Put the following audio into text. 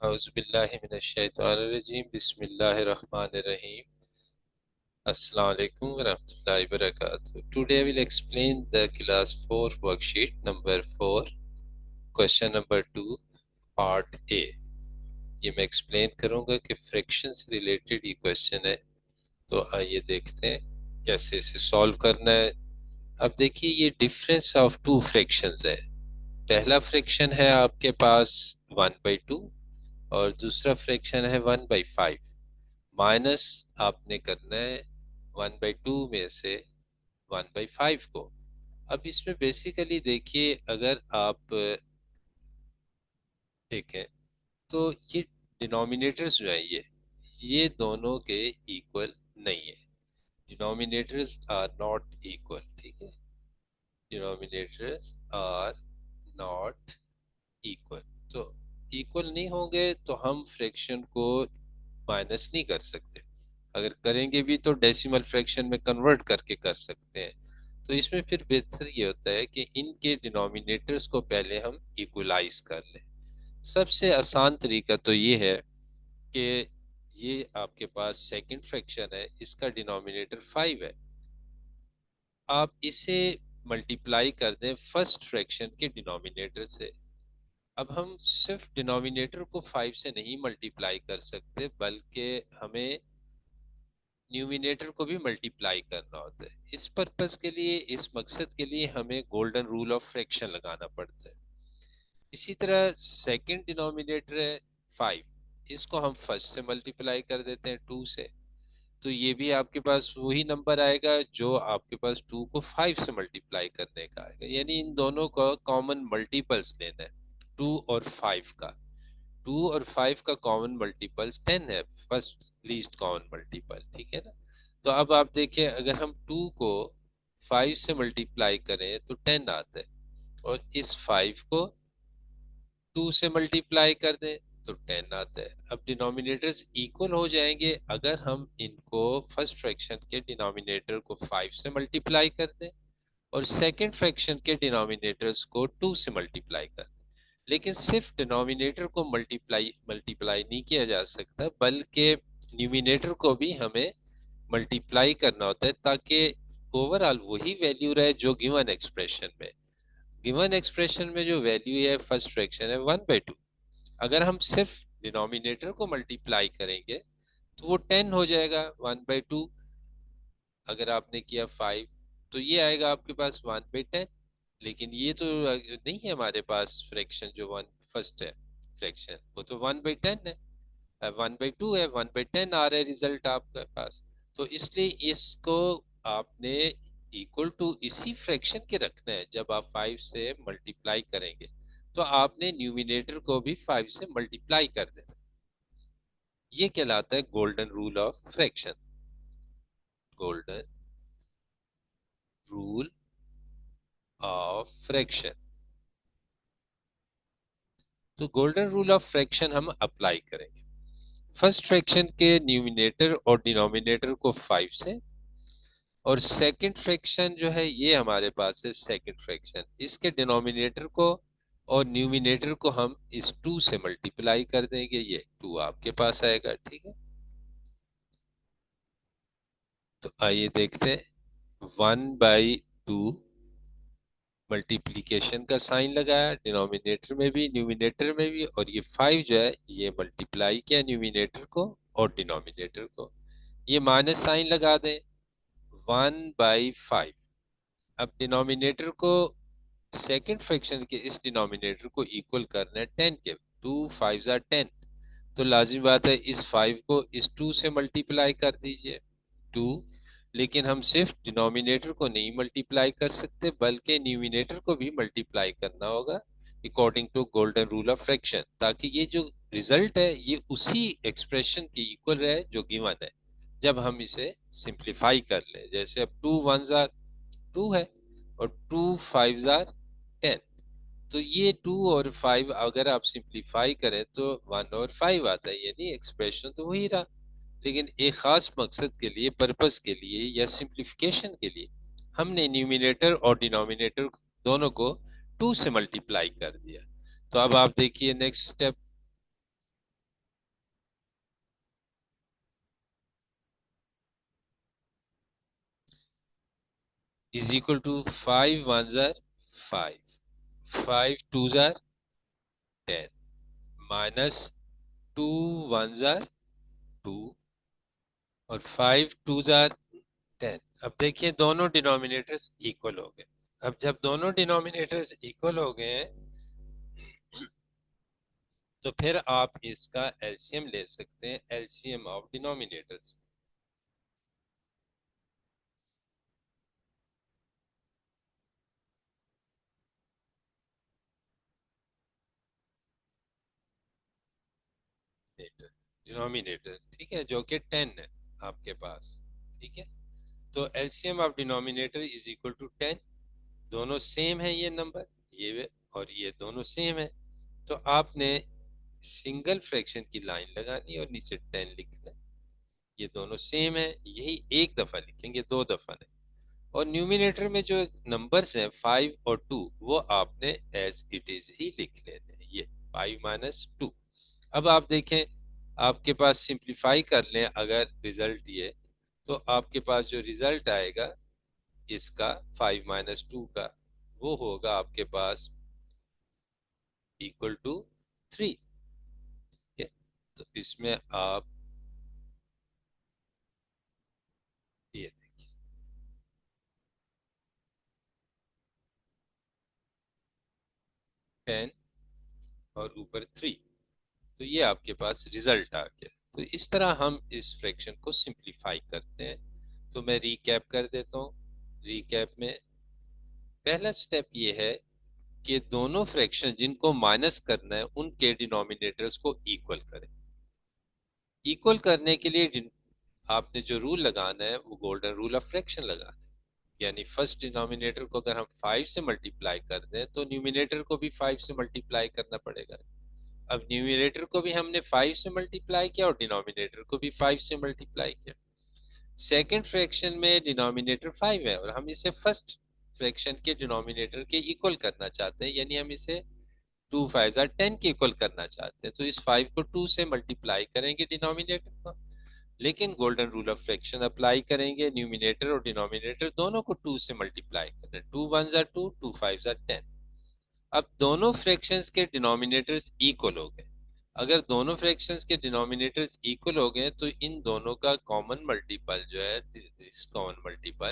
औज़ुबिल्लाहिमिनश्शैतानिर्रजीम बिस्मिल्लाहिर्रहमानिर्रहीम अस्सलाम वालेकुम वरहमतुल्लाहि वबरकातुहू। Today I will explain the class 4 worksheet number 4 question number 2 part A। ये मैं explain करूंगा कि फ्रैक्शन से रिलेटेड ये क्वेश्चन है। तो आइए देखते हैं कैसे इसे सॉल्व करना है। अब देखिए ये डिफरेंस ऑफ टू फ्रैक्शंस है। पहला फ्रैक्शन है आपके पास 1/2 और दूसरा फ्रैक्शन है 1/5। माइनस आपने करना है 1/2 में से 1/5 को। अब इसमें बेसिकली देखिए अगर आप देखें तो ये डिनोमिनेटर्स जो है ये दोनों के इक्वल नहीं है। डिनोमिनेटर्स आर नॉट इक्वल, ठीक है। Denominators are not equal. तो इक्वल नहीं होंगे तो हम फ्रैक्शन को माइनस नहीं कर सकते। अगर करेंगे भी तो डेसिमल फ्रैक्शन में कन्वर्ट करके कर सकते हैं। तो इसमें फिर बेहतर ये होता है कि इनके डिनोमिनेटर्स को पहले हम इक्वलाइज कर लें। सबसे आसान तरीका तो ये है कि ये आपके पास सेकंड फ्रैक्शन है, इसका डिनोमिनेटर 5 है। आप इसे मल्टीप्लाई कर दें फर्स्ट फ्रैक्शन के डिनोमिनेटर से। अब हम सिर्फ डिनोमिनेटर को 5 से नहीं मल्टीप्लाई कर सकते, बल्कि हमें न्यूमिनेटर को भी मल्टीप्लाई करना होता है। इस पर्पस के लिए, इस मकसद के लिए हमें गोल्डन रूल ऑफ फ्रैक्शन लगाना पड़ता है। इसी तरह सेकंड डिनोमिनेटर है 5, इसको हम फर्स्ट से मल्टीप्लाई कर देते हैं 2 से। तो ये भी आपके पास वही नंबर आएगा जो आपके पास 2 को 5 से मल्टीप्लाई करने का आएगा। यानी इन दोनों का कॉमन मल्टीपल्स लेना है, 2 और 5 का। 2 और 5 का कॉमन मल्टीपल्स 10 है, फर्स्ट लीस्ट कॉमन मल्टीपल, ठीक है ना। तो अब आप देखिए अगर हम 2 को 5 से मल्टीप्लाई करें तो 10 आता है, और इस 5 को 2 से मल्टीप्लाई कर दें तो 10 आता है। अब डिनोमिनेटर्स इक्वल हो जाएंगे अगर हम इनको फर्स्ट फ्रैक्शन के डिनोमिनेटर को 5 से मल्टीप्लाई कर दें और सेकंड फ्रैक्शन के डिनोमिनेटर्स को 2 से मल्टीप्लाई कर दें। लेकिन सिर्फ डिनोमिनेटर को मल्टीप्लाई मल्टीप्लाई नहीं किया जा सकता, बल्कि न्यूमिनेटर को भी हमें मल्टीप्लाई करना होता है, ताकि ओवरऑल वही वैल्यू रहे जो गिवन एक्सप्रेशन में। गिवन एक्सप्रेशन में जो वैल्यू है फर्स्ट फ्रैक्शन है 1/2। अगर हम सिर्फ डिनोमिनेटर को मल्टीप्लाई करेंगे तो वो 10 हो जाएगा 1/2। अगर आपने किया 5 तो ये आएगा आपके पास 1/10। लेकिन ये तो नहीं है हमारे पास फ्रैक्शन जो वन फर्स्ट है फ्रैक्शन, वो तो 1/10 है। 1/2 है, 1/10 आ रहा है रिजल्ट आपके पास। तो इसलिए इसको आपने इक्वल टू इसी फ्रैक्शन के रखना है। जब आप 5 से मल्टीप्लाई करेंगे तो आपने न्यूमिनेटर को भी 5 से मल्टीप्लाई कर देना। ये कहलाता है golden rule of fraction. Golden rule of fraction. तो गोल्डन रूल ऑफ फ्रैक्शन हम अप्लाई करेंगे फर्स्ट फ्रैक्शन के न्यूमिनेटर और डिनोमिनेटर को 5 से, और सेकंड फ्रैक्शन जो है ये हमारे पास है सेकंड फ्रैक्शन, इसके डिनोमिनेटर को और न्यूमिनेटर को हम इस 2 से मल्टीप्लाई कर देंगे। ये 2 आपके पास आएगा, ठीक है। तो आइए देखते हैं 1/2 मल्टीप्लीकेशन का साइन लगाया डिनोमिनेटर में भी न्यूमिनेटर में भी, और ये 5 जो है ये मल्टीप्लाई किया न्यूमिनेटर को और डिनोमिनेटर को। ये माइनस साइन लगा दें 1/5। अब डिनोमिनेटर को सेकंड फ्रैक्शन के इस डिनोमिनेटर को इक्वल करना है 10 के। 2 5 आर 10। तो लाजिम बात है इस 5 को इस 2 से मल्टीप्लाई कर दीजिए 2। लेकिन हम सिर्फ डिनोमिनेटर को नहीं मल्टीप्लाई कर सकते, बल्कि न्यूमिनेटर को भी मल्टीप्लाई करना होगा according to golden rule of fraction, ताकि ये जो रिजल्ट है ये उसी एक्सप्रेशन के इक्वल रहे जो गिवन है जब हम इसे सिंप्लीफाई कर ले। जैसे अब 2 1 आर 2 है और 2 5 आर 10। तो ये 2 और 5 अगर आप सिंप्लीफाई करें तो 1 और 5 आता है, यानी एक्सप्रेशन तो वही रहा। लेकिन एक खास मकसद के लिए, पर्पस के लिए या सिंप्लीफिकेशन के लिए हमने न्यूमिनेटर और डिनोमिनेटर दोनों को 2 से मल्टीप्लाई कर दिया। तो अब आप देखिए next step. Is equal to 5 1 जार 5, 5 2 जार 10, माइनस 2 1 जार 2, और 5 2 जार 10। अब देखिए दोनों डिनोमिनेटर्स इक्वल हो गए। अब जब दोनों डिनोमिनेटर्स इक्वल हो गए हैं तो फिर आप इसका एलसीएम ले सकते हैं, एलसीएम ऑफ डिनोमिनेटर्स। डिनोमिनेटर ठीक है, जो कि 10 है आपके पास। ठीक है, तो LCM of denominator is equal to 10। दोनों सेम है ये नंबर, ये और ये दोनों सेम है। तो आपने सिंगल फ्रैक्शन की लाइन लगानी है और नीचे 10 लिखना है। ये दोनों सेम है, यही एक दफा लिखेंगे, दो दफा नहीं। और न्यूमिनेटर में जो नंबर्स हैं 5 और 2, वो आपने एज इट इज ही लिख लेते हैं, ये 5 - 2। अब आप देखें, आपके पास सिंप्लीफाई कर लें अगर रिजल्ट ये, तो आपके पास जो रिजल्ट आएगा इसका 5 - 2 का, वो होगा आपके पास इक्वल टू 3। ठीक है, तो इसमें आप ये देखिए 10 और ऊपर 3, तो ये आपके पास रिजल्ट आ गया। तो इस तरह हम इस फ्रैक्शन को सिंप्लीफाई करते हैं। तो मैं रीकैप कर देता हूँ। रीकैप में पहला स्टेप ये है कि दोनों फ्रैक्शन जिनको माइनस करना है उनके डिनोमिनेटर्स को इक्वल करें। इक्वल करने के लिए आपने जो रूल लगाना है वो गोल्डन रूल ऑफ फ्रैक्शन लगाना है। यानी फर्स्ट डिनोमिनेटर को अगर हम 5 से मल्टीप्लाई कर दें तो न्यूमिनेटर को भी 5 से मल्टीप्लाई करना पड़ेगा। अब न्यूमिनेटर को भी हमने 5 से मल्टीप्लाई किया और डिनोमिनेटर को भी 5 से मल्टीप्लाई किया। सेकंड फ्रैक्शन में डिनोमिनेटर 5 है और हम इसे फर्स्ट फ्रैक्शन के डिनोमिनेटर के इक्वल करना चाहते हैं, यानी हम इसे 2 5 10 के इक्वल करना चाहते हैं। तो इस 5 को 2 से मल्टीप्लाई करेंगे डिनोमिनेटर को, लेकिन golden rule of fraction apply करेंगे, न्यूमिनेटर और डिनोमिनेटर दोनों को 2 से मल्टीप्लाई करें। 2 1 जार 2, 2 5 जार 10। अब दोनों फ्रैक्शंस के डिनोमिनेटर्स इक्वल हो गए। अगर दोनों फ्रैक्शंस के डिनोमिनेटर्स इक्वल हो गए तो इन दोनों का कॉमन मल्टीपल जो है, दिस कॉमन मल्टीपल